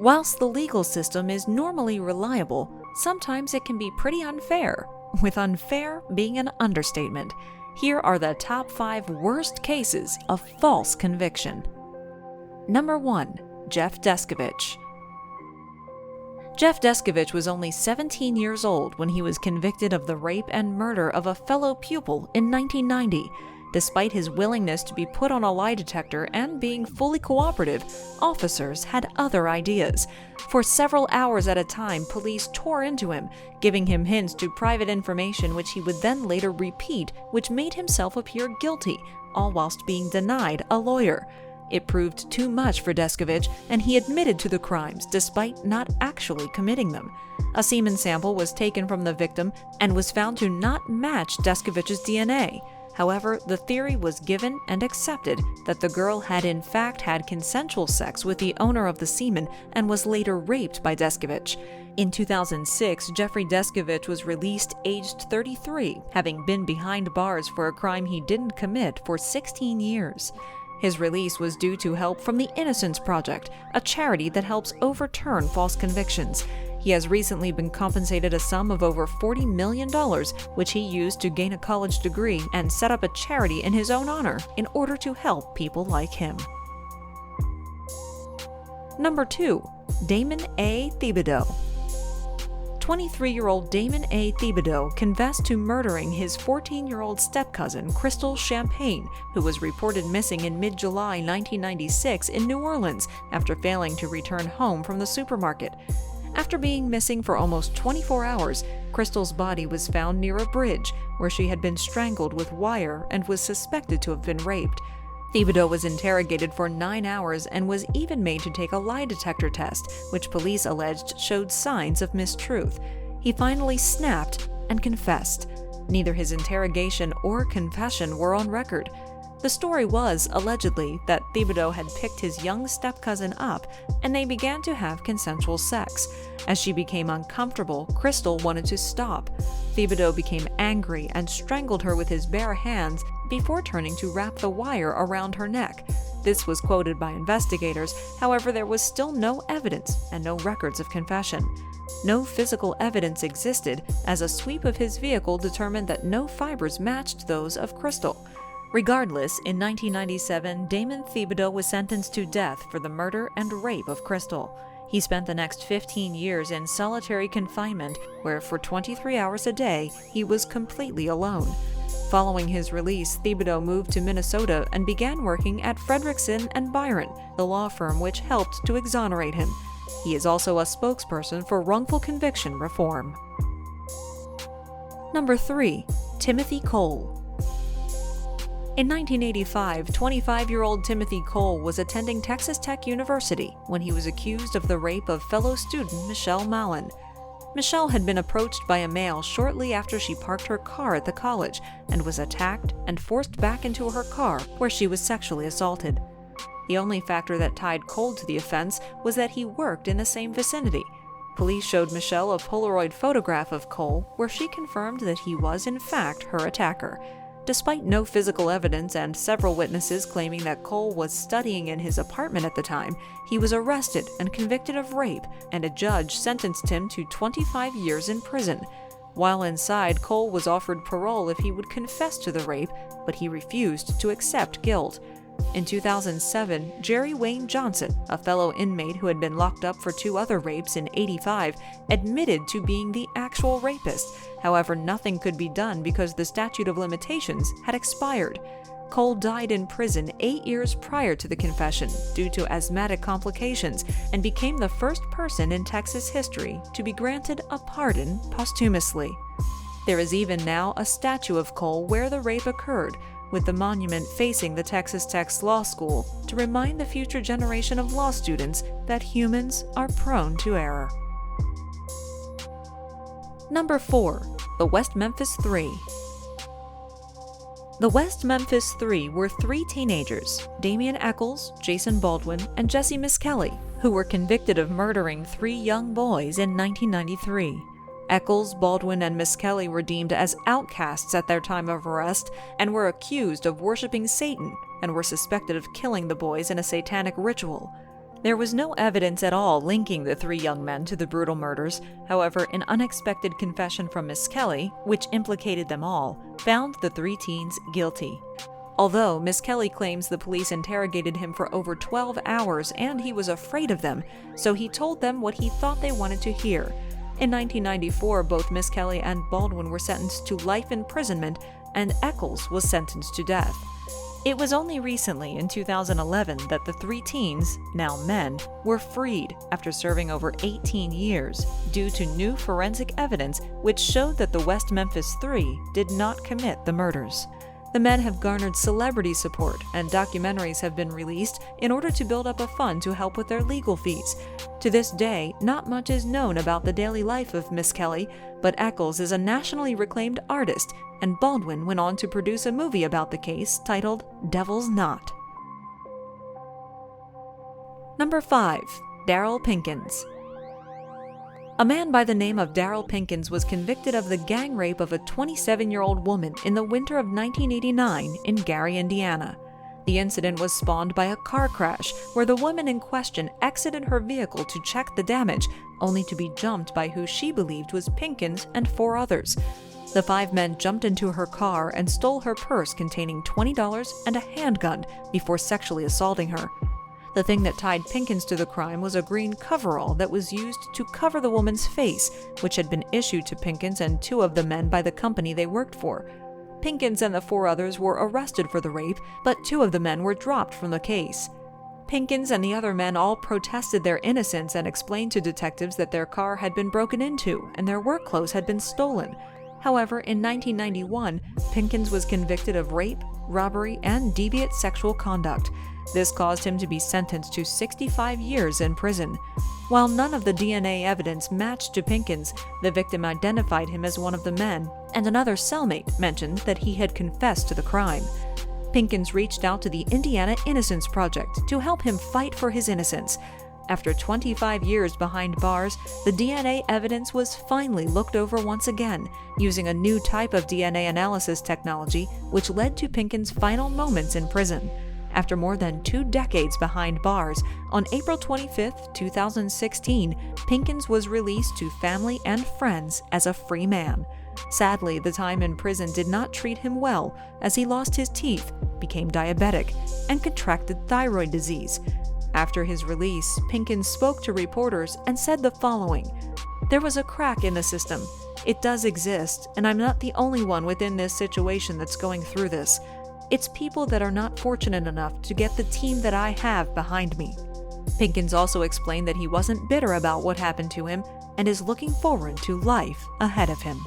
Whilst the legal system is normally reliable, sometimes it can be pretty unfair, with unfair being an understatement. Here are the top 5 worst cases of false conviction. Number 1. Jeff Deskovic. Jeff Deskovic was only 17 years old when he was convicted of the rape and murder of a fellow pupil in 1990. Despite his willingness to be put on a lie detector and being fully cooperative, officers had other ideas. For several hours at a time, police tore into him, giving him hints to private information which he would then later repeat, which made himself appear guilty, all whilst being denied a lawyer. It proved too much for Deskovic, and he admitted to the crimes despite not actually committing them. A semen sample was taken from the victim and was found to not match Deskovic's DNA. However, the theory was given and accepted that the girl had in fact had consensual sex with the owner of the semen and was later raped by Deskovic. In 2006, Jeffrey Deskovic was released aged 33, having been behind bars for a crime he didn't commit for 16 years. His release was due to help from the Innocence Project, a charity that helps overturn false convictions. He has recently been compensated a sum of over $40 million, which he used to gain a college degree and set up a charity in his own honor in order to help people like him. Number 2. Damon A. THIBODEAUX. 23-year-old Damon A. THIBODEAUX confessed to murdering his 14-year-old step-cousin, Crystal Champagne, who was reported missing in mid-July 1996 in New Orleans after failing to return home from the supermarket. After being missing for almost 24 hours, Crystal's body was found near a bridge, where she had been strangled with wire and was suspected to have been raped. THIBODEAUX was interrogated for 9 hours and was even made to take a lie detector test, which police alleged showed signs of mistruth. He finally snapped and confessed. Neither his interrogation or confession were on record. The story was, allegedly, that THIBODEAUX had picked his young step-cousin up and they began to have consensual sex. As she became uncomfortable, Crystal wanted to stop. THIBODEAUX became angry and strangled her with his bare hands before turning to wrap the wire around her neck. This was quoted by investigators, however there was still no evidence and no records of confession. No physical evidence existed, as a sweep of his vehicle determined that no fibers matched those of Crystal. Regardless, in 1997, Damon THIBODEAUX was sentenced to death for the murder and rape of Crystal. He spent the next 15 years in solitary confinement, where for 23 hours a day, he was completely alone. Following his release, THIBODEAUX moved to Minnesota and began working at Fredrickson and Byron, the law firm which helped to exonerate him. He is also a spokesperson for wrongful conviction reform. Number 3. Timothy Cole. In 1985, 25-year-old Timothy Cole was attending Texas Tech University when he was accused of the rape of fellow student Michelle Mallon. Michelle had been approached by a male shortly after she parked her car at the college and was attacked and forced back into her car, where she was sexually assaulted. The only factor that tied Cole to the offense was that he worked in the same vicinity. Police showed Michelle a Polaroid photograph of Cole, where she confirmed that he was in fact her attacker. Despite no physical evidence and several witnesses claiming that Cole was studying in his apartment at the time, he was arrested and convicted of rape, and a judge sentenced him to 25 years in prison. While inside, Cole was offered parole if he would confess to the rape, but he refused to accept guilt. In 2007, Jerry Wayne Johnson, a fellow inmate who had been locked up for 2 other rapes in '85, admitted to being the actual rapist. However, nothing could be done because the statute of limitations had expired. Cole died in prison 8 years prior to the confession due to asthmatic complications and became the first person in Texas history to be granted a pardon posthumously. There is even now a statue of Cole where the rape occurred, with the monument facing the Texas Tech's law school to remind the future generation of law students that humans are prone to error. Number 4. The West Memphis Three. The West Memphis Three were 3 teenagers, Damian Eccles, Jason Baldwin, and Jesse Miskelly, who were convicted of murdering 3 young boys in 1993. Eccles, Baldwin, and Miskelly were deemed as outcasts at their time of arrest and were accused of worshiping Satan and were suspected of killing the boys in a satanic ritual. There was no evidence at all linking the three young men to the brutal murders. However, an unexpected confession from Miss Kelly, which implicated them all, found the three teens guilty. Although Miss Kelly claims the police interrogated him for over 12 hours and he was afraid of them, so he told them what he thought they wanted to hear. In 1994, both Miss Kelly and Baldwin were sentenced to life imprisonment, and Eccles was sentenced to death. It was only recently, in 2011, that the three teens, now men, were freed after serving over 18 years due to new forensic evidence which showed that the West Memphis Three did not commit the murders. The men have garnered celebrity support, and documentaries have been released in order to build up a fund to help with their legal fees. To this day, not much is known about the daily life of Miss Kelly, but Eccles is a nationally reclaimed artist, and Baldwin went on to produce a movie about the case titled Devil's Knot. Number 5. Darryl Pinkins. A man by the name of Darryl Pinkins was convicted of the gang rape of a 27-year-old woman in the winter of 1989 in Gary, Indiana. The incident was spawned by a car crash where the woman in question exited her vehicle to check the damage, only to be jumped by who she believed was Pinkins and 4 others. The 5 men jumped into her car and stole her purse containing $20 and a handgun before sexually assaulting her. The thing that tied Pinkins to the crime was a green coverall that was used to cover the woman's face, which had been issued to Pinkins and 2 of the men by the company they worked for. Pinkins and the 4 others were arrested for the rape, but 2 of the men were dropped from the case. Pinkins and the other men all protested their innocence and explained to detectives that their car had been broken into and their work clothes had been stolen. However, in 1991, Pinkins was convicted of rape, robbery, and deviant sexual conduct. This caused him to be sentenced to 65 years in prison. While none of the DNA evidence matched to Pinkins, the victim identified him as one of the men, and another cellmate mentioned that he had confessed to the crime. Pinkins reached out to the Indiana Innocence Project to help him fight for his innocence. After 25 years behind bars, the DNA evidence was finally looked over once again, using a new type of DNA analysis technology, which led to Pinkins' final moments in prison. After more than 2 decades behind bars, on April 25, 2016, Pinkins was released to family and friends as a free man. Sadly, the time in prison did not treat him well, as he lost his teeth, became diabetic, and contracted thyroid disease. After his release, Pinkins spoke to reporters and said the following: "There was a crack in the system. It does exist, and I'm not the only one within this situation that's going through this. It's people that are not fortunate enough to get the team that I have behind me." Pinkins also explained that he wasn't bitter about what happened to him and is looking forward to life ahead of him.